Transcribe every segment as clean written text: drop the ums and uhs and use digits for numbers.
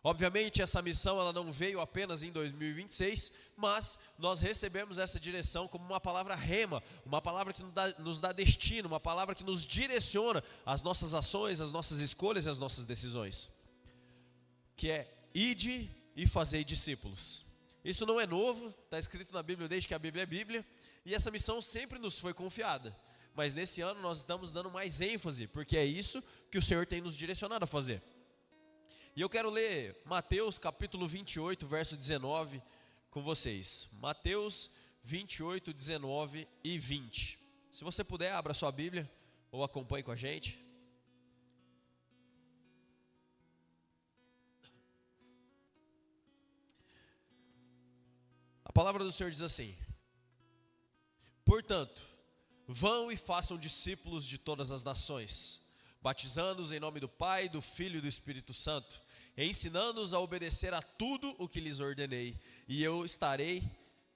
Obviamente essa missão ela não veio apenas em 2026, mas nós recebemos essa direção como uma palavra rema, uma palavra que nos dá destino, uma palavra que nos direciona as nossas ações, as nossas escolhas e as nossas decisões. Que é, ide e fazei discípulos. Isso não é novo, está escrito na Bíblia desde que a Bíblia é Bíblia, e essa missão sempre nos foi confiada. Mas nesse ano nós estamos dando mais ênfase, porque é isso que o Senhor tem nos direcionado a fazer. E eu quero ler Mateus capítulo 28, verso 19 com vocês. Mateus 28, 19 e 20. Se você puder, abra sua Bíblia ou acompanhe com a gente. A palavra do Senhor diz assim: portanto, vão e façam discípulos de todas as nações, batizando-os em nome do Pai, do Filho e do Espírito Santo, ensinando-os a obedecer a tudo o que lhes ordenei, e eu estarei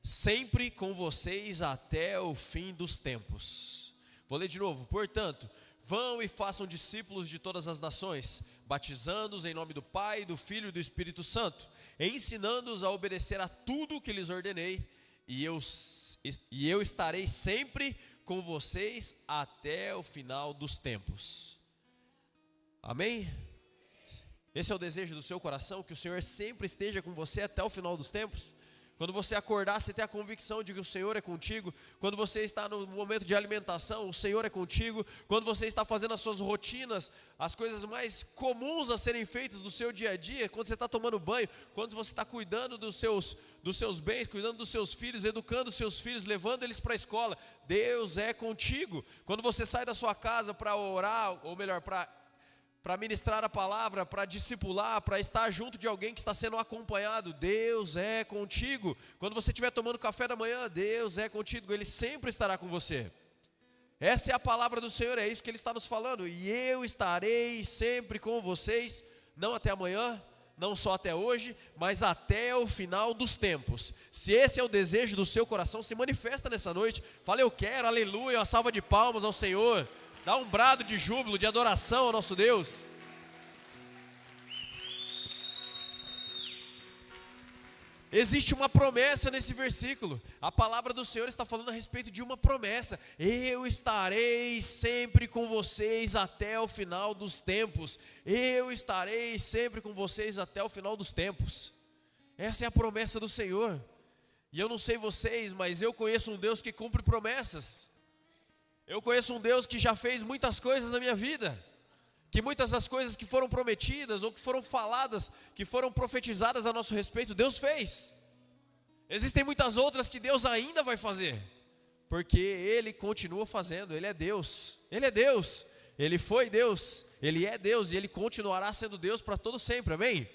sempre com vocês até o fim dos tempos. Vou ler de novo. Portanto, vão e façam discípulos de todas as nações, batizando-os em nome do Pai, do Filho e do Espírito Santo, ensinando-os a obedecer a tudo o que lhes ordenei, e eu estarei sempre com vocês até o final dos tempos. Amém? Esse é o desejo do seu coração, que o Senhor sempre esteja com você até o final dos tempos? Quando você acordar, você tem a convicção de que o Senhor é contigo. Quando você está no momento de alimentação, o Senhor é contigo. Quando você está fazendo as suas rotinas, as coisas mais comuns a serem feitas no seu dia a dia, quando você está tomando banho, quando você está cuidando dos seus bens, cuidando dos seus filhos, educando os seus filhos, levando eles para a escola, Deus é contigo. Quando você sai da sua casa para orar, ou melhor, para ministrar a palavra, para discipular, para estar junto de alguém que está sendo acompanhado, Deus é contigo. Quando você estiver tomando café da manhã, Deus é contigo, Ele sempre estará com você. Essa é a palavra do Senhor, é isso que Ele está nos falando. E eu estarei sempre com vocês, não até amanhã, não só até hoje, mas até o final dos tempos. Se esse é o desejo do seu coração, se manifesta nessa noite. Fala, eu quero, aleluia, uma salva de palmas ao Senhor. Dá um brado de júbilo, de adoração ao nosso Deus. Existe uma promessa nesse versículo. A palavra do Senhor está falando a respeito de uma promessa. Eu estarei sempre com vocês até o final dos tempos. Eu estarei sempre com vocês até o final dos tempos. Essa é a promessa do Senhor. E eu não sei vocês, mas eu conheço um Deus que cumpre promessas. Eu conheço um Deus que já fez muitas coisas na minha vida, que muitas das coisas que foram prometidas, ou que foram faladas, que foram profetizadas a nosso respeito, Deus fez. Existem muitas outras que Deus ainda vai fazer, porque Ele continua fazendo. Ele é Deus, Ele é Deus, Ele foi Deus, Ele é Deus, e Ele continuará sendo Deus para todo sempre, amém?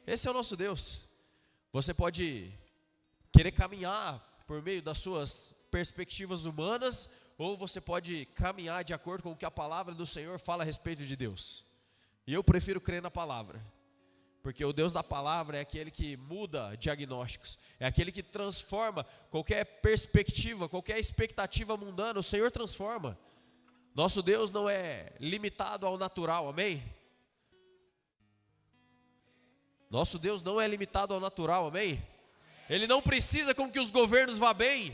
Esse é o nosso Deus. Você pode querer caminhar por meio das suas perspectivas humanas, ou você pode caminhar de acordo com o que a palavra do Senhor fala a respeito de Deus. E eu prefiro crer na palavra, porque o Deus da palavra é aquele que muda diagnósticos, é aquele que transforma qualquer perspectiva, qualquer expectativa mundana, o Senhor transforma. Nosso Deus não é limitado ao natural, amém? Nosso Deus não é limitado ao natural, amém? Ele não precisa com que os governos vá bem,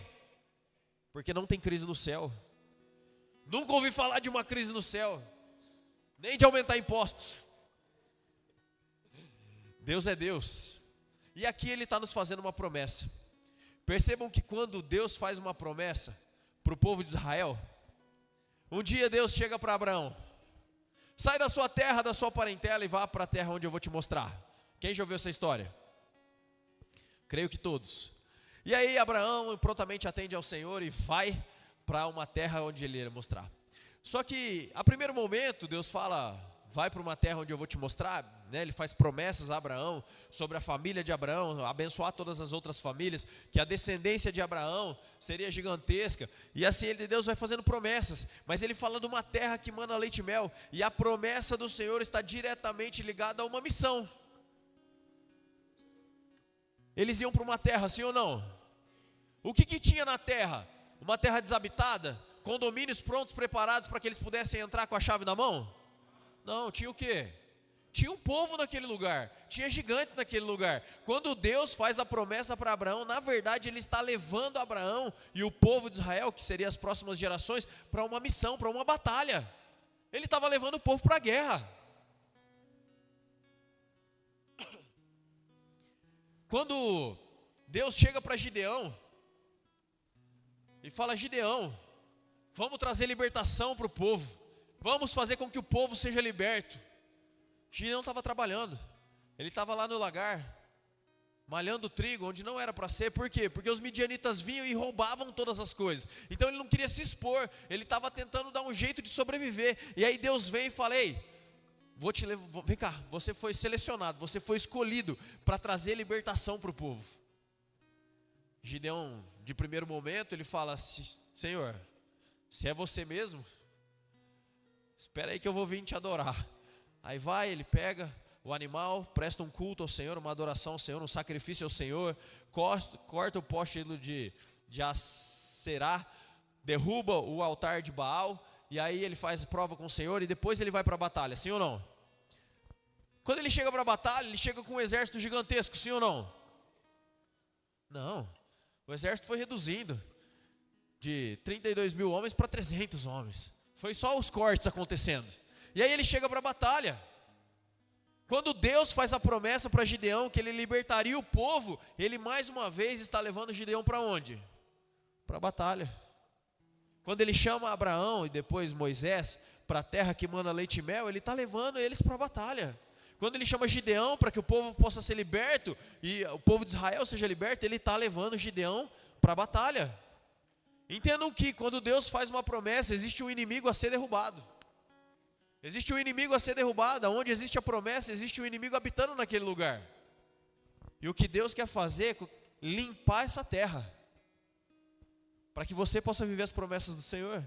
porque não tem crise no céu. Nunca ouvi falar de uma crise no céu, nem de aumentar impostos. Deus é Deus. E aqui Ele está nos fazendo uma promessa. Percebam que quando Deus faz uma promessa para o povo de Israel, um dia Deus chega para Abraão: sai da sua terra, da sua parentela e vá para a terra onde eu vou te mostrar. Quem já ouviu essa história? Creio que todos. E aí Abraão prontamente atende ao Senhor e vai para uma terra onde Ele ia mostrar. Só que a primeiro momento Deus fala: vai para uma terra onde eu vou te mostrar, né? Ele faz promessas a Abraão sobre a família de Abraão, abençoar todas as outras famílias, que a descendência de Abraão seria gigantesca. E assim Deus vai fazendo promessas, mas Ele fala de uma terra que mana leite e mel. E a promessa do Senhor está diretamente ligada a uma missão. Eles iam para uma terra, sim ou não? O que tinha na terra? Uma terra desabitada? Condomínios prontos, preparados para que eles pudessem entrar com a chave na mão? Não, tinha o quê? Tinha um povo naquele lugar, tinha gigantes naquele lugar. Quando Deus faz a promessa para Abraão, na verdade Ele está levando Abraão e o povo de Israel, que seriam as próximas gerações, para uma missão, para uma batalha. Ele estava levando o povo para a guerra. Quando Deus chega para Gideão e fala: Gideão, vamos trazer libertação para o povo, vamos fazer com que o povo seja liberto. Gideão estava trabalhando, ele estava lá no lagar, malhando trigo onde não era para ser. Por quê? Porque os midianitas vinham e roubavam todas as coisas. Então ele não queria se expor, ele estava tentando dar um jeito de sobreviver. E aí Deus vem e fala: ei, vou te levar, vem cá, você foi selecionado, você foi escolhido para trazer libertação para o povo. Gideão, de primeiro momento, ele fala: Senhor, se é você mesmo, espera aí que eu vou vir te adorar. Aí vai, ele pega o animal, presta um culto ao Senhor, uma adoração ao Senhor, um sacrifício ao Senhor, corta o poste de Acerá, derruba o altar de Baal, e aí ele faz prova com o Senhor, e depois ele vai para a batalha, sim ou não? Quando ele chega para a batalha, ele chega com um exército gigantesco, sim ou não? Não, o exército foi reduzindo de 32 mil homens para 300 homens, foi só os cortes acontecendo. E aí ele chega para a batalha. Quando Deus faz a promessa para Gideão que ele libertaria o povo, ele mais uma vez está levando Gideão para onde? Para a batalha. Quando ele chama Abraão e depois Moisés para a terra que mana leite e mel, ele está levando eles para a batalha. Quando ele chama Gideão para que o povo possa ser liberto e o povo de Israel seja liberto, ele está levando Gideão para a batalha. Entendam que quando Deus faz uma promessa, existe um inimigo a ser derrubado. Existe um inimigo a ser derrubado. Onde existe a promessa, existe um inimigo habitando naquele lugar. E o que Deus quer fazer é limpar essa terra, para que você possa viver as promessas do Senhor.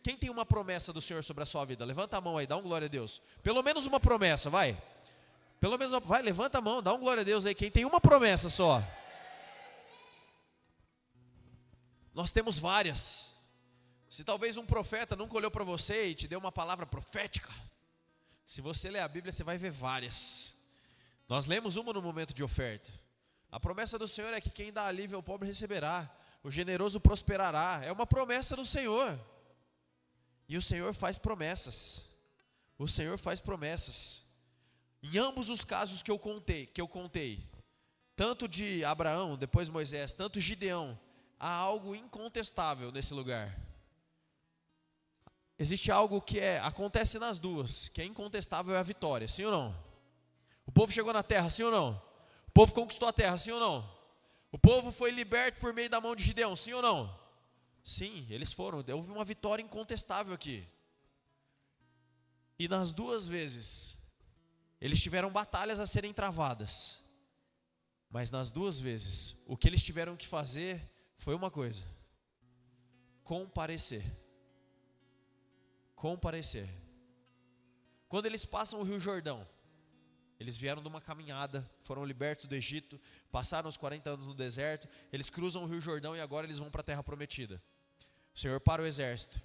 Quem tem uma promessa do Senhor sobre a sua vida? Levanta a mão aí, dá um glória a Deus. Pelo menos uma promessa, vai. Pelo menos, vai, levanta a mão, dá um glória a Deus aí. Quem tem uma promessa só. Nós temos várias. Se talvez um profeta nunca olhou para você e te deu uma palavra profética, se você ler a Bíblia, você vai ver várias. Nós lemos uma no momento de oferta. A promessa do Senhor é que quem dá alívio ao pobre receberá, o generoso prosperará. É uma promessa do Senhor. E o Senhor faz promessas. O Senhor faz promessas. Em ambos os casos que eu contei, tanto de Abraão, depois Moisés, tanto Gideão, há algo incontestável nesse lugar. Existe algo que acontece nas duas, que é incontestável, é a vitória, sim ou não? O povo chegou na terra, sim ou não? O povo conquistou a terra, sim ou não? O povo foi liberto por meio da mão de Gideão, sim ou não? Sim, eles foram, houve uma vitória incontestável aqui. E nas duas vezes, eles tiveram batalhas a serem travadas. Mas nas duas vezes, o que eles tiveram que fazer foi uma coisa: comparecer. Comparecer. Quando eles passam o Rio Jordão, eles vieram de uma caminhada, foram libertos do Egito, passaram os 40 anos no deserto, eles cruzam o Rio Jordão e agora eles vão para a terra prometida. O Senhor para o exército,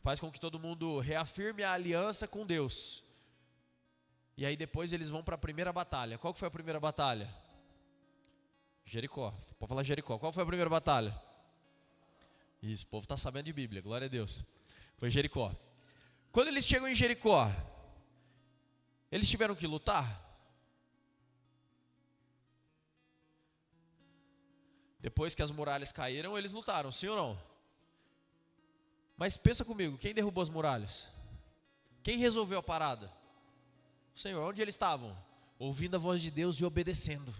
faz com que todo mundo reafirme a aliança com Deus. E aí depois eles vão para a primeira batalha. Qual que foi a primeira batalha? Jericó. Pode falar Jericó. Qual foi a primeira batalha? Isso, o povo está sabendo de Bíblia, glória a Deus. Foi Jericó. Quando eles chegam em Jericó, eles tiveram que lutar? Depois que as muralhas caíram, eles lutaram, sim ou não? Mas pensa comigo, quem derrubou as muralhas? Quem resolveu a parada? O Senhor. Onde eles estavam? Ouvindo a voz de Deus e obedecendo.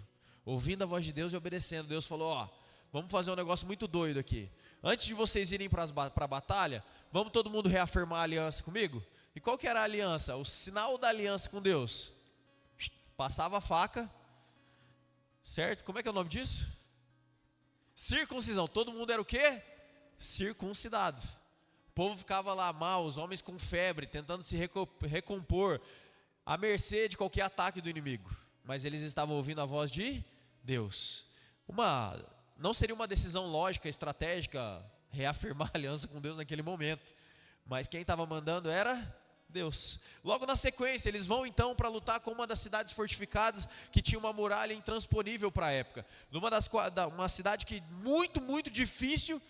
Ouvindo a voz de Deus e obedecendo. Deus falou: ó, vamos fazer um negócio muito doido aqui. Antes de vocês irem para a batalha, vamos todo mundo reafirmar a aliança comigo? E qual que era a aliança? O sinal da aliança com Deus. Passava a faca, certo? Como é que é o nome disso? Circuncisão. Todo mundo era o quê? Circuncidado. O povo ficava lá mal, os homens com febre, tentando se recompor, à mercê de qualquer ataque do inimigo. Mas eles estavam ouvindo a voz de Deus. Não seria uma decisão lógica, estratégica, reafirmar a aliança com Deus naquele momento. Mas quem estava mandando era Deus. Logo na sequência, eles vão então para lutar com uma das cidades fortificadas que tinha uma muralha intransponível para a época. Uma cidade que muito, muito difícil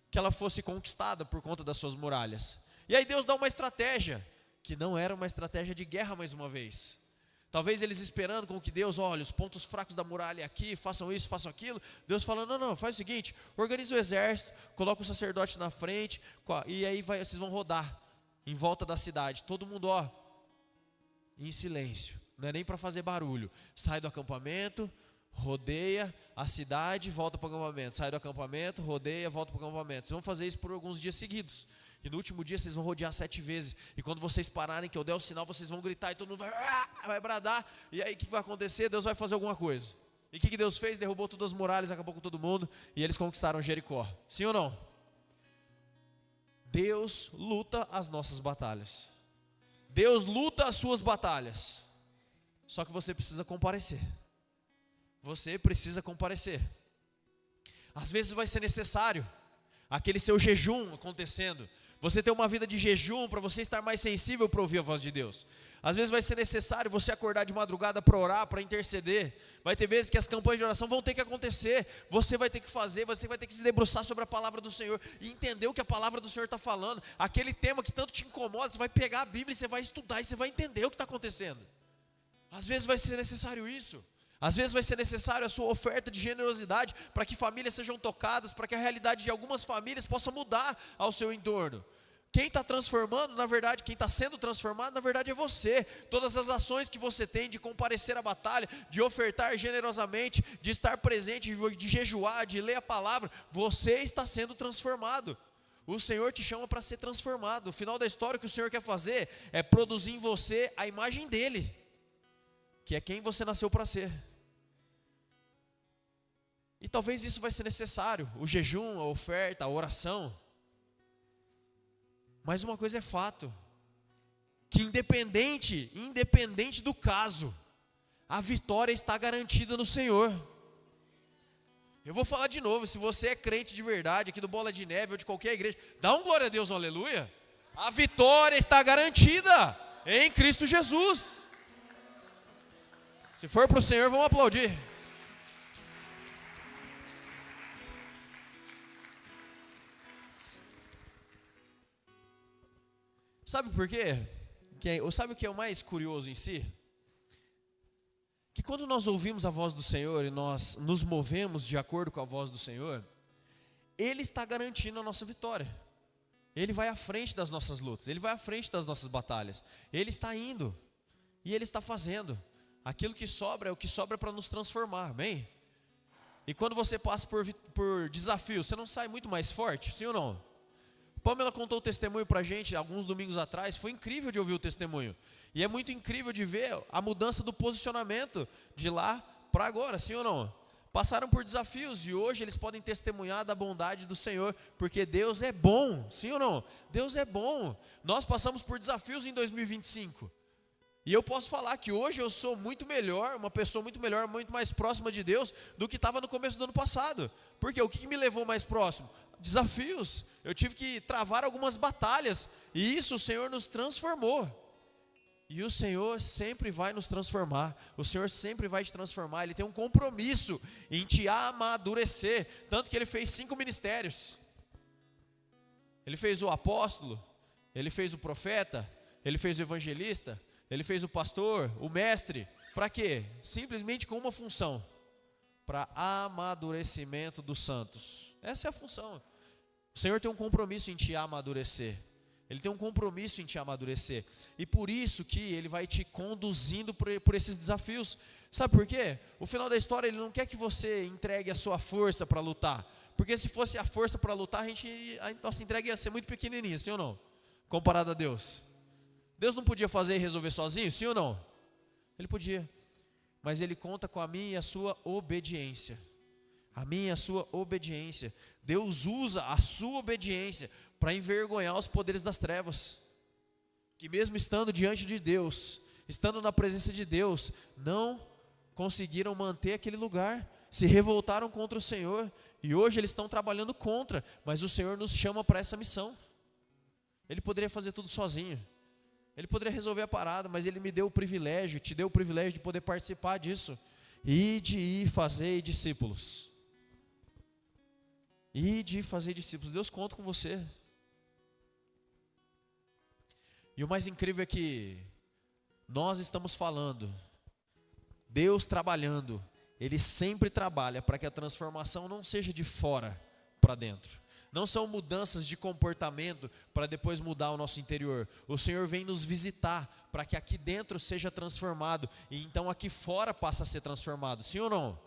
que ela fosse conquistada por conta das suas muralhas. E aí Deus dá uma estratégia, que não era uma estratégia de guerra mais uma vez. Talvez eles esperando com que Deus, olha, os pontos fracos da muralha aqui, façam isso, façam aquilo. Deus fala, não, faz o seguinte, organiza o exército, coloca o sacerdote na frente, e aí vocês vão rodar em volta da cidade. Todo mundo, em silêncio, não é nem para fazer barulho. Sai do acampamento, rodeia a cidade, volta para o acampamento. Sai do acampamento, rodeia, volta para o acampamento. Vocês vão fazer isso por alguns dias seguidos. E no último dia vocês vão rodear 7 vezes. E quando vocês pararem, que eu der o sinal, vocês vão gritar e todo mundo vai bradar. E aí o que vai acontecer? Deus vai fazer alguma coisa. E o que Deus fez? Derrubou todas as muralhas, acabou com todo mundo. E eles conquistaram Jericó. Sim ou não? Deus luta as nossas batalhas. Deus luta as suas batalhas. Só que você precisa comparecer. Você precisa comparecer. Às vezes vai ser necessário aquele seu jejum acontecendo. Você ter uma vida de jejum para você estar mais sensível para ouvir a voz de Deus. Às vezes vai ser necessário você acordar de madrugada para orar, para interceder. Vai ter vezes que as campanhas de oração vão ter que acontecer. Você vai ter que fazer, você vai ter que se debruçar sobre a palavra do Senhor e entender o que a palavra do Senhor está falando. Aquele tema que tanto te incomoda, você vai pegar a Bíblia e você vai estudar e você vai entender o que está acontecendo. Às vezes vai ser necessário isso. Às vezes vai ser necessário a sua oferta de generosidade para que famílias sejam tocadas, para que a realidade de algumas famílias possa mudar ao seu entorno. Quem está transformando, na verdade, quem está sendo transformado, na verdade é você. Todas as ações que você tem de comparecer à batalha, de ofertar generosamente, de estar presente, de jejuar, de ler a palavra, você está sendo transformado. O Senhor te chama para ser transformado. O final da história, o que o Senhor quer fazer é produzir em você a imagem dEle, que é quem você nasceu para ser. E talvez isso vai ser necessário, o jejum, a oferta, a oração. Mas uma coisa é fato, que independente do caso, a vitória está garantida no Senhor. Eu vou falar de novo, se você é crente de verdade, aqui do Bola de Neve ou de qualquer igreja, dá um glória a Deus, um aleluia. A vitória está garantida em Cristo Jesus. Se for para o Senhor, vamos aplaudir. Sabe por quê? Sabe o que é o mais curioso em si? Que quando nós ouvimos a voz do Senhor e nós nos movemos de acordo com a voz do Senhor, Ele está garantindo a nossa vitória. Ele vai à frente das nossas lutas, Ele vai à frente das nossas batalhas. Ele está indo e Ele está fazendo. Aquilo que sobra é o que sobra para nos transformar, amém? E quando você passa por desafios, você não sai muito mais forte, sim ou não? Pamela contou o testemunho para a gente alguns domingos atrás. Foi incrível de ouvir o testemunho. E é muito incrível de ver a mudança do posicionamento de lá para agora, sim ou não? Passaram por desafios e hoje eles podem testemunhar da bondade do Senhor, porque Deus é bom, sim ou não? Deus é bom. Nós passamos por desafios em 2025. E eu posso falar que hoje eu sou muito melhor, uma pessoa muito melhor, muito mais próxima de Deus do que estava no começo do ano passado. Porque o que me levou mais próximo? Desafios. Eu tive que travar algumas batalhas. E isso o Senhor nos transformou. E o Senhor sempre vai nos transformar. O Senhor sempre vai te transformar. Ele tem um compromisso em te amadurecer. Tanto que Ele fez 5 ministérios. Ele fez o apóstolo, Ele fez o profeta, Ele fez o evangelista, Ele fez o pastor, o mestre. Para quê? Simplesmente com uma função: para amadurecimento dos santos. Essa é a função. O Senhor tem um compromisso em te amadurecer. Ele tem um compromisso em te amadurecer. E por isso que Ele vai te conduzindo por esses desafios. Sabe por quê? O final da história, Ele não quer que você entregue a sua força para lutar. Porque se fosse a força para lutar, a nossa entrega ia ser muito pequenininha, sim ou não? Comparado a Deus. Deus não podia fazer e resolver sozinho, sim ou não? Ele podia. Mas Ele conta com a minha e a sua obediência. A minha e a sua obediência. Deus usa a sua obediência para envergonhar os poderes das trevas, que mesmo estando diante de Deus, estando na presença de Deus, não conseguiram manter aquele lugar, se revoltaram contra o Senhor, e hoje eles estão trabalhando contra, mas o Senhor nos chama para essa missão. Ele poderia fazer tudo sozinho, Ele poderia resolver a parada, mas Ele me deu o privilégio, te deu o privilégio de poder participar disso. Ide e fazer discípulos. Ide e fazer discípulos. Deus conta com você. E o mais incrível é que nós estamos falando, Deus trabalhando, Ele sempre trabalha para que a transformação não seja de fora para dentro. Não são mudanças de comportamento para depois mudar o nosso interior. O Senhor vem nos visitar para que aqui dentro seja transformado e então aqui fora passa a ser transformado. Sim ou não?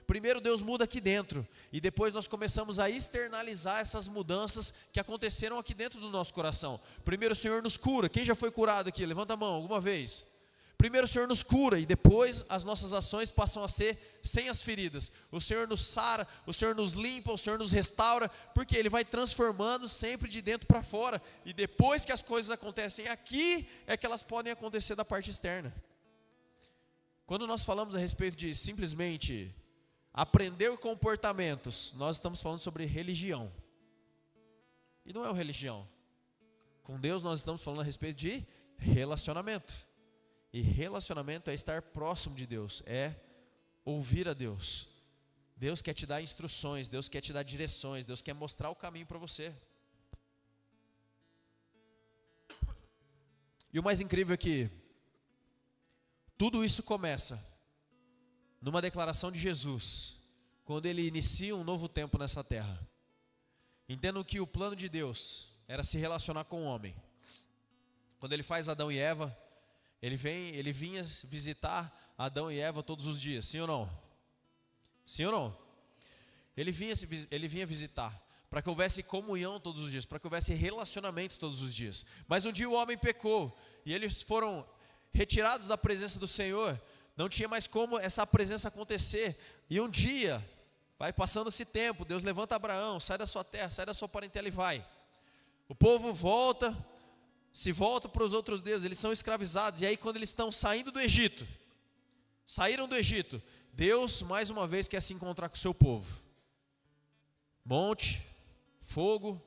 Primeiro Deus muda aqui dentro e depois nós começamos a externalizar essas mudanças que aconteceram aqui dentro do nosso coração. Primeiro o Senhor nos cura. Quem já foi curado aqui? Levanta a mão alguma vez. Primeiro o Senhor nos cura e depois as nossas ações passam a ser sem as feridas. O Senhor nos sara, o Senhor nos limpa, o Senhor nos restaura, porque Ele vai transformando sempre de dentro para fora. E depois que as coisas acontecem aqui, é que elas podem acontecer da parte externa. Quando nós falamos a respeito de simplesmente aprender comportamentos, nós estamos falando sobre religião. E não é uma religião. Com Deus nós estamos falando a respeito de relacionamento. E relacionamento é estar próximo de Deus, é ouvir a Deus. Deus quer te dar instruções, Deus quer te dar direções, Deus quer mostrar o caminho para você. E o mais incrível é que tudo isso começa numa declaração de Jesus, quando Ele inicia um novo tempo nessa terra. Entendam que o plano de Deus era se relacionar com o homem. Quando Ele faz Adão e Eva, Ele vinha visitar Adão e Eva todos os dias, sim ou não? Sim ou não? Ele vinha visitar, para que houvesse comunhão todos os dias, para que houvesse relacionamento todos os dias. Mas um dia o homem pecou, e eles foram retirados da presença do Senhor, não tinha mais como essa presença acontecer. E um dia, vai passando esse tempo, Deus levanta Abraão, sai da sua terra, sai da sua parentela e vai. O povo se volta para os outros deuses, eles são escravizados. E aí quando eles estão saindo do Egito, saíram do Egito, Deus mais uma vez quer se encontrar com o seu povo. Monte, fogo,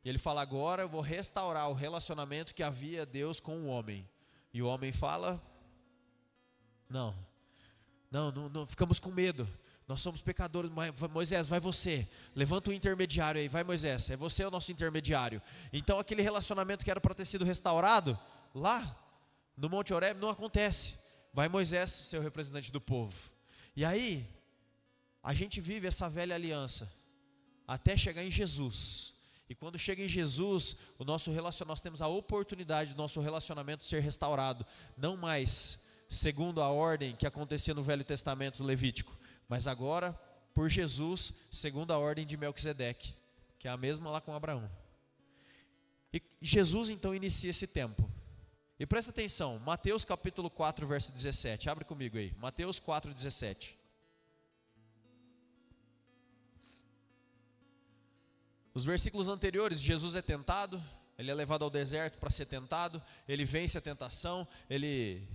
e Ele fala: agora eu vou restaurar o relacionamento que havia Deus com o homem. E o homem fala: não, ficamos com medo. Nós somos pecadores. Moisés, vai você, levanta o intermediário aí, vai Moisés, é você o nosso intermediário. Então aquele relacionamento que era para ter sido restaurado, lá no Monte Horebe não acontece. Vai Moisés, ser o representante do povo. E aí, a gente vive essa velha aliança, até chegar em Jesus. E quando chega em Jesus, nós temos a oportunidade do nosso relacionamento ser restaurado. Não mais segundo a ordem que acontecia no Velho Testamento Levítico, mas agora, por Jesus, segundo a ordem de Melquisedeque, que é a mesma lá com Abraão. E Jesus então inicia esse tempo. E presta atenção, Mateus capítulo 4, verso 17. Abre comigo aí, Mateus 4, 17. Os versículos anteriores, Jesus é tentado, Ele é levado ao deserto para ser tentado, Ele vence a tentação, Ele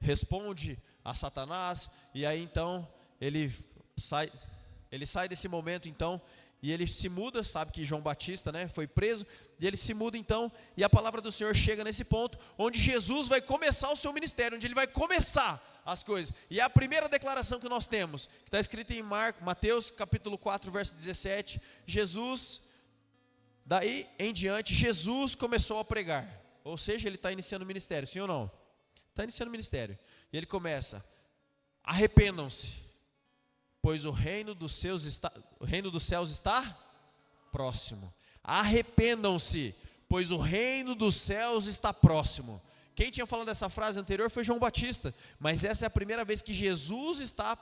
responde a Satanás, e aí então ele sai desse momento então, e ele se muda. Sabe que João Batista, né, foi preso, e ele se muda então, e a palavra do Senhor chega nesse ponto, onde Jesus vai começar o seu ministério, onde Ele vai começar as coisas, e é a primeira declaração que nós temos, que está escrita em Mateus capítulo 4, verso 17, daí em diante, Jesus começou a pregar, ou seja, Ele está iniciando o ministério, sim ou não? Está iniciando o ministério, e Ele começa: arrependam-se, pois o reino dos céus está próximo. Arrependam-se, pois o reino dos céus está próximo. Quem tinha falado essa frase anterior foi João Batista, mas essa é a primeira vez que Jesus está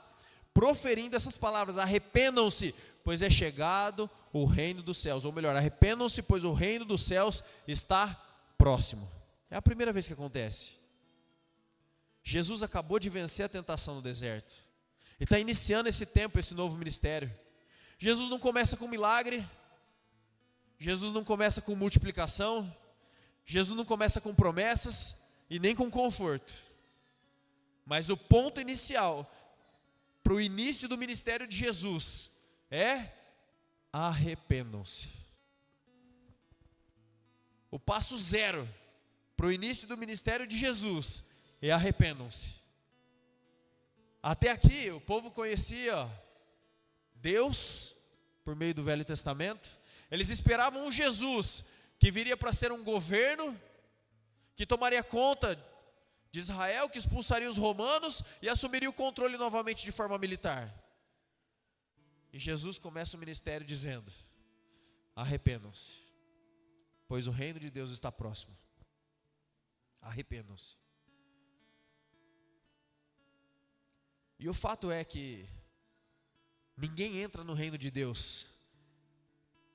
proferindo essas palavras: arrependam-se, pois é chegado o reino dos céus. Ou melhor, arrependam-se, pois o reino dos céus está próximo. É a primeira vez que acontece. Jesus acabou de vencer a tentação no deserto, e está iniciando esse tempo, esse novo ministério. Jesus não começa com milagre, Jesus não começa com multiplicação, Jesus não começa com promessas e nem com conforto. Mas o ponto inicial para o início do ministério de Jesus é: arrependam-se. O passo zero para o início do ministério de Jesus é arrependam-se. Até aqui o povo conhecia Deus por meio do Velho Testamento. Eles esperavam um Jesus que viria para ser um governo, que tomaria conta de Israel, que expulsaria os romanos e assumiria o controle novamente de forma militar. E Jesus começa o ministério dizendo: arrependam-se, pois o reino de Deus está próximo. Arrependam-se. E o fato é que ninguém entra no reino de Deus,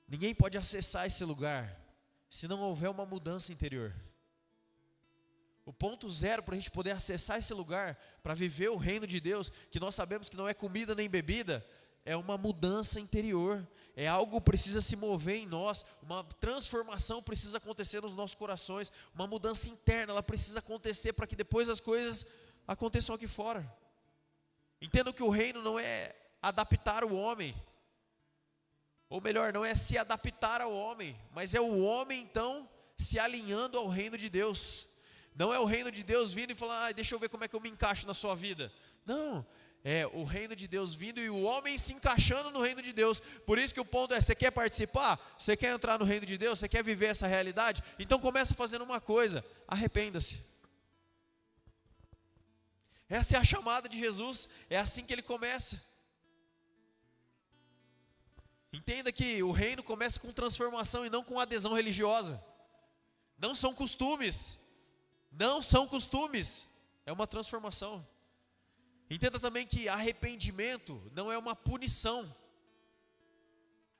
ninguém pode acessar esse lugar, se não houver uma mudança interior. O ponto zero para a gente poder acessar esse lugar, para viver o reino de Deus, que nós sabemos que não é comida nem bebida, é uma mudança interior, é algo que precisa se mover em nós, uma transformação precisa acontecer nos nossos corações, uma mudança interna, ela precisa acontecer para que depois as coisas aconteçam aqui fora. Entendo que o reino não é adaptar o homem, ou melhor, não é se adaptar ao homem, mas é o homem então se alinhando ao reino de Deus. Não é o reino de Deus vindo e falando: deixa eu ver como é que eu me encaixo na sua vida. Não, é o reino de Deus vindo e o homem se encaixando no reino de Deus. Por isso que o ponto é: você quer participar? Você quer entrar no reino de Deus? Você quer viver essa realidade? Então começa fazendo uma coisa: arrependa-se. Essa é a chamada de Jesus, é assim que ele começa. Entenda que o reino começa com transformação e não com adesão religiosa. Não são costumes, é uma transformação. Entenda também que arrependimento não é uma punição,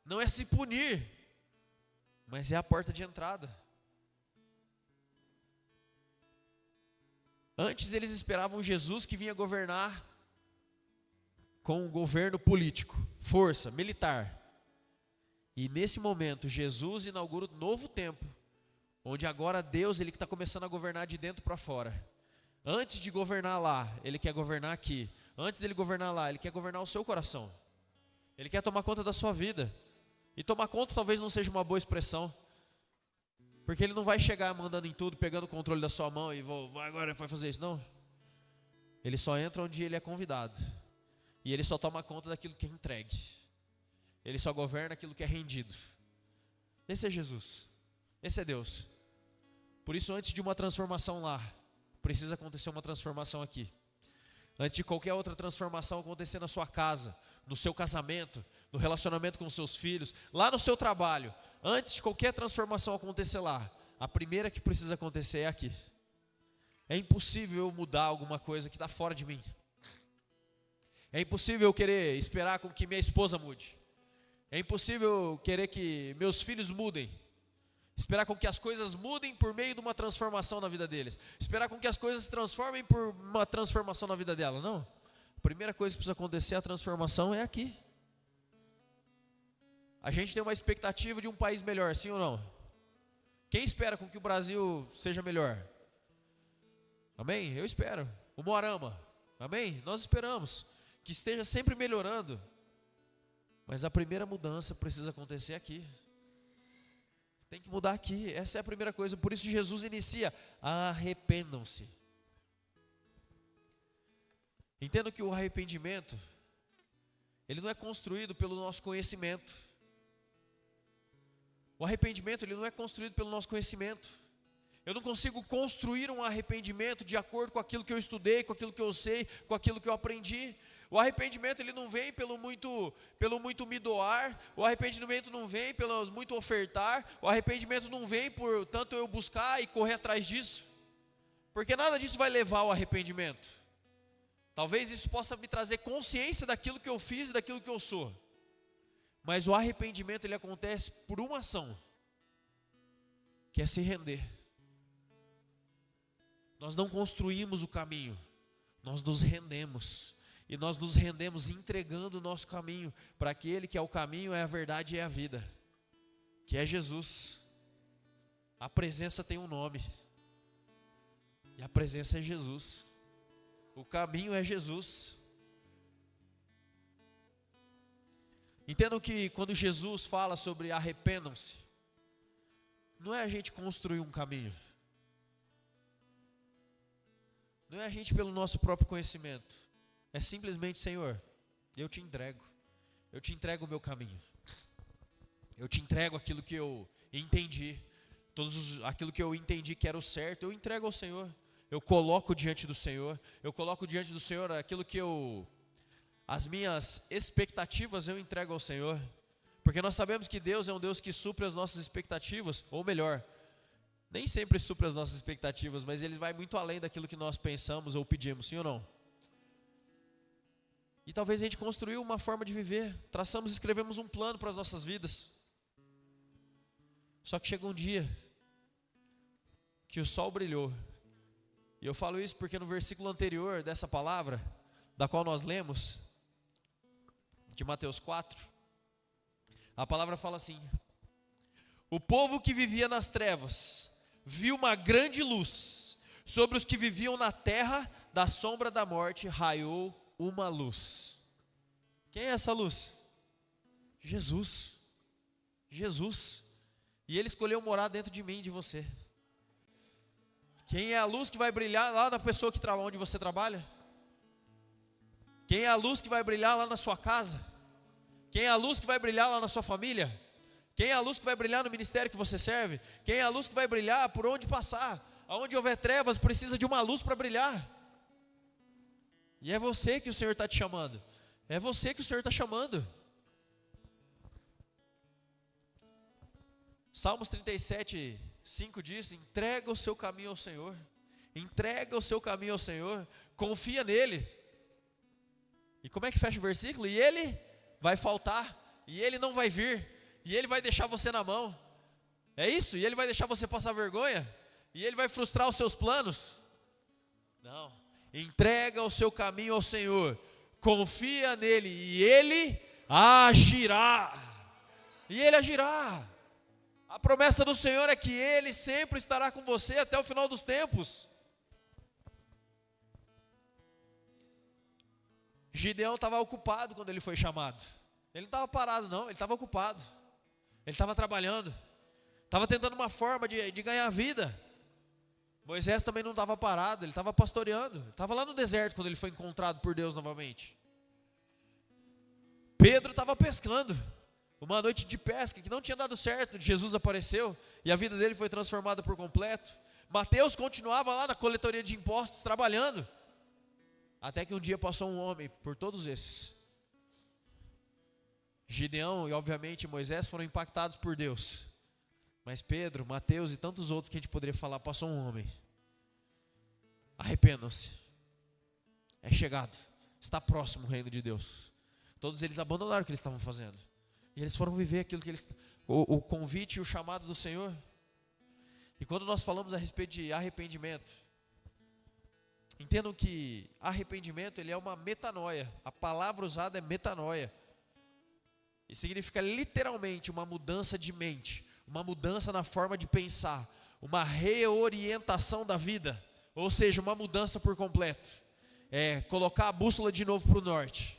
não é se punir, mas é a porta de entrada. Antes eles esperavam Jesus que vinha governar com um governo político, força, militar. E nesse momento Jesus inaugura um novo tempo, onde agora Deus, ele que está começando a governar de dentro para fora. Antes de governar lá, ele quer governar aqui. Antes dele governar lá, ele quer governar o seu coração. Ele quer tomar conta da sua vida. E tomar conta talvez não seja uma boa expressão, porque ele não vai chegar mandando em tudo, pegando o controle da sua mão e agora vai fazer isso, não. Ele só entra onde ele é convidado. E ele só toma conta daquilo que é entregue. Ele só governa aquilo que é rendido. Esse é Jesus. Esse é Deus. Por isso, antes de uma transformação lá, precisa acontecer uma transformação aqui. Antes de qualquer outra transformação acontecer na sua casa, no seu casamento, no relacionamento com os seus filhos, lá no seu trabalho, antes de qualquer transformação acontecer lá, a primeira que precisa acontecer é aqui. É impossível eu mudar alguma coisa que está fora de mim. É impossível eu querer esperar com que minha esposa mude. É impossível eu querer que meus filhos mudem. Esperar com que as coisas mudem por meio de uma transformação na vida deles. Esperar com que as coisas se transformem por uma transformação na vida dela. Não. A primeira coisa que precisa acontecer, a transformação, é aqui. A gente tem uma expectativa de um país melhor, sim ou não? Quem espera com que o Brasil seja melhor? Amém? Eu espero. O Moarama. Amém? Nós esperamos que esteja sempre melhorando. Mas a primeira mudança precisa acontecer aqui. Tem que mudar aqui, essa é a primeira coisa. Por isso Jesus inicia: arrependam-se. Entendo que o arrependimento, ele não é construído pelo nosso conhecimento. O arrependimento, ele não é construído pelo nosso conhecimento. Eu não consigo construir um arrependimento de acordo com aquilo que eu estudei, com aquilo que eu sei, com aquilo que eu aprendi. O arrependimento, ele não vem pelo muito me doar. O arrependimento não vem pelo muito ofertar. O arrependimento não vem por tanto eu buscar e correr atrás disso, porque nada disso vai levar ao arrependimento. Talvez isso possa me trazer consciência daquilo que eu fiz e daquilo que eu sou, mas o arrependimento, ele acontece por uma ação, que é se render. Nós não construímos o caminho, nós nos rendemos. E nós nos rendemos entregando o nosso caminho para aquele que é o caminho, é a verdade e é a vida, que é Jesus. A presença tem um nome, e a presença é Jesus. O caminho é Jesus. Entendam que quando Jesus fala sobre arrependam-se, não é a gente construir um caminho, Não é a gente pelo nosso próprio conhecimento. É simplesmente, Senhor, eu te entrego. Eu te entrego o meu caminho. Eu te entrego aquilo que eu entendi. Aquilo que eu entendi que era o certo, eu entrego ao Senhor. Eu coloco diante do Senhor. Eu coloco diante do Senhor aquilo que as minhas expectativas eu entrego ao Senhor. Porque nós sabemos que Deus é um Deus que supre as nossas expectativas, ou melhor, nem sempre supre as nossas expectativas, mas Ele vai muito além daquilo que nós pensamos ou pedimos, sim ou não? E talvez a gente construiu uma forma de viver, traçamos e escrevemos um plano para as nossas vidas. Só que chega um dia que o sol brilhou. E eu falo isso porque no versículo anterior dessa palavra, da qual nós lemos, de Mateus 4, a palavra fala assim: o povo que vivia nas trevas viu uma grande luz, sobre os que viviam na terra da sombra da morte raiou uma luz. Quem é essa luz? Jesus. Jesus. E Ele escolheu morar dentro de mim e de você. Quem é a luz que vai brilhar lá na pessoa onde você trabalha? Quem é a luz que vai brilhar lá na sua casa? Quem é a luz que vai brilhar lá na sua família? Quem é a luz que vai brilhar no ministério que você serve? Quem é a luz que vai brilhar por onde passar? Aonde houver trevas, precisa de uma luz para brilhar. E é você que o Senhor está te chamando. É você que o Senhor está chamando. Salmos 37, 5 diz: entrega o seu caminho ao Senhor. Entrega o seu caminho ao Senhor. Confia nele. E como é que fecha o versículo? E Ele vai faltar. E Ele não vai vir. E Ele vai deixar você na mão. É isso? E Ele vai deixar você passar vergonha? E Ele vai frustrar os seus planos? Não. Entrega o seu caminho ao Senhor. Confia nele. E Ele agirá. E Ele agirá. A promessa do Senhor é que Ele sempre estará com você até o final dos tempos. Gideão estava ocupado quando ele foi chamado. Ele não estava parado não, ele estava ocupado. Ele estava trabalhando. Estava tentando uma forma de ganhar vida. Moisés também não estava parado, ele estava pastoreando. Estava lá no deserto quando ele foi encontrado por Deus novamente. Pedro estava pescando. Uma noite de pesca que não tinha dado certo, Jesus apareceu e a vida dele foi transformada por completo. Mateus continuava lá na coletoria de impostos trabalhando. Até que um dia passou um homem por todos esses. Gideão e obviamente Moisés foram impactados por Deus. Mas Pedro, Mateus e tantos outros que a gente poderia falar, passou um homem. Arrependam-se. É chegado. Está próximo o reino de Deus. Todos eles abandonaram o que eles estavam fazendo. E eles foram viver aquilo que o convite e o chamado do Senhor. E quando nós falamos a respeito de arrependimento, entendam que arrependimento ele é uma metanoia. A palavra usada é metanoia. E significa literalmente uma mudança de mente, uma mudança na forma de pensar, uma reorientação da vida, ou seja, uma mudança por completo. É colocar a bússola de novo para o norte.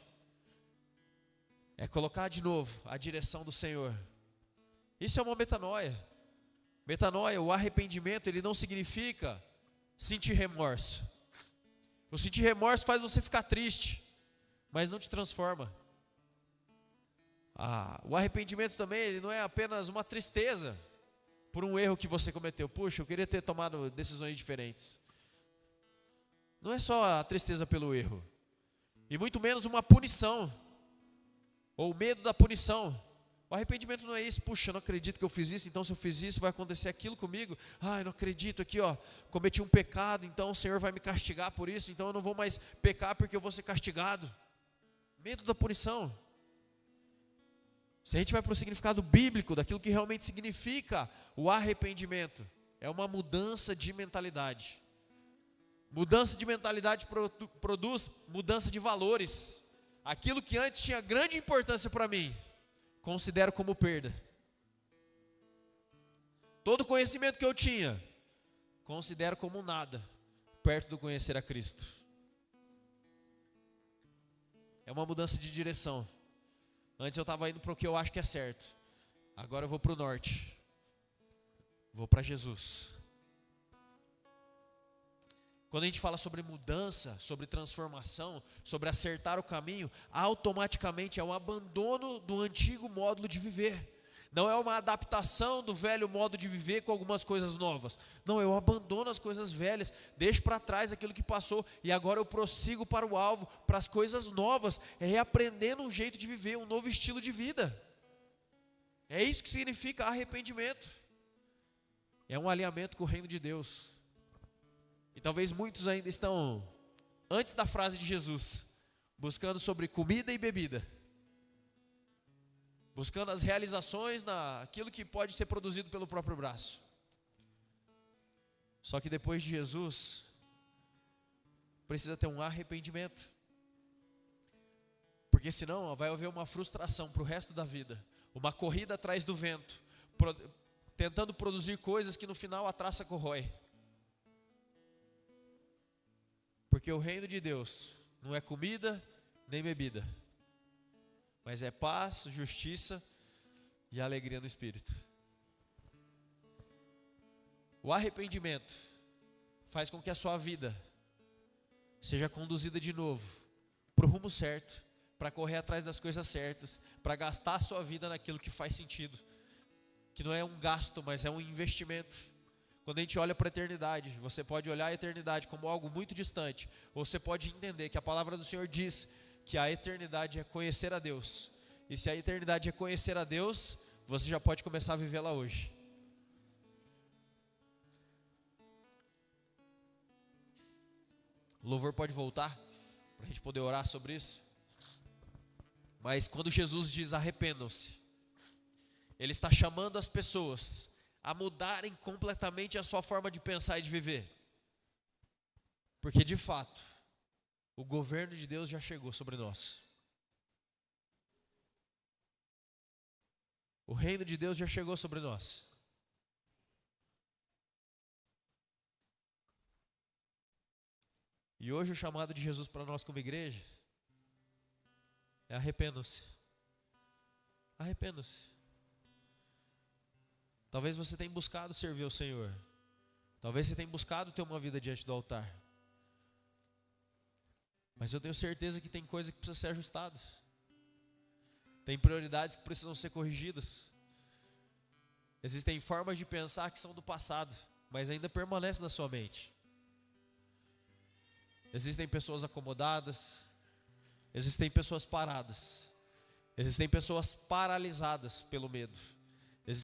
É colocar de novo a direção do Senhor. Isso é uma metanoia. Metanoia, o arrependimento, ele não significa sentir remorso. O sentir remorso faz você ficar triste, mas não te transforma. O arrependimento também, ele não é apenas uma tristeza por um erro que você cometeu. Puxa, eu queria ter tomado decisões diferentes. Não é só a tristeza pelo erro, e muito menos uma punição, ou medo da punição. O arrependimento não é isso. Puxa, eu não acredito que eu fiz isso, então se eu fiz isso vai acontecer aquilo comigo. Eu não acredito aqui, cometi um pecado, então o Senhor vai me castigar por isso, então eu não vou mais pecar porque eu vou ser castigado. Medo da punição. Se a gente vai para o significado bíblico, daquilo que realmente significa o arrependimento, é uma mudança de mentalidade. Mudança de mentalidade produz mudança de valores. Aquilo que antes tinha grande importância para mim, considero como perda. Todo conhecimento que eu tinha, considero como nada, perto do conhecer a Cristo. É uma mudança de direção. Antes eu estava indo para o que eu acho que é certo. Agora eu vou para o norte. Vou para Jesus. Quando a gente fala sobre mudança, sobre transformação, sobre acertar o caminho, automaticamente é um abandono do antigo modo de viver. Não é uma adaptação do velho modo de viver com algumas coisas novas. Não, eu abandono as coisas velhas, deixo para trás aquilo que passou e agora eu prossigo para o alvo, para as coisas novas, é reaprendendo um jeito de viver, um novo estilo de vida. É isso que significa arrependimento. É um alinhamento com o reino de Deus. E talvez muitos ainda estão, antes da frase de Jesus, buscando sobre comida e bebida, buscando as realizações naquilo que pode ser produzido pelo próprio braço. Só que depois de Jesus, precisa ter um arrependimento, porque senão vai haver uma frustração para o resto da vida, uma corrida atrás do vento, tentando produzir coisas que no final a traça corrói. Porque o reino de Deus não é comida nem bebida, mas é paz, justiça e alegria no Espírito. O arrependimento faz com que a sua vida seja conduzida de novo para o rumo certo, para correr atrás das coisas certas, para gastar a sua vida naquilo que faz sentido, que não é um gasto, mas é um investimento. Quando a gente olha para a eternidade, você pode olhar a eternidade como algo muito distante, ou você pode entender que a palavra do Senhor diz que a eternidade é conhecer a Deus. E se a eternidade é conhecer a Deus, você já pode começar a vivê-la hoje. O louvor pode voltar, para a gente poder orar sobre isso. Mas quando Jesus diz arrependam-se, Ele está chamando as pessoas a mudarem completamente a sua forma de pensar e de viver. Porque de fato, o governo de Deus já chegou sobre nós. O reino de Deus já chegou sobre nós. E hoje o chamado de Jesus para nós como igreja é arrependam-se. Arrependam-se. Talvez você tenha buscado servir ao Senhor. Talvez você tenha buscado ter uma vida diante do altar. Mas eu tenho certeza que tem coisa que precisa ser ajustada. Tem prioridades que precisam ser corrigidas. Existem formas de pensar que são do passado, mas ainda permanecem na sua mente. Existem pessoas acomodadas. Existem pessoas paradas. Existem pessoas paralisadas pelo medo.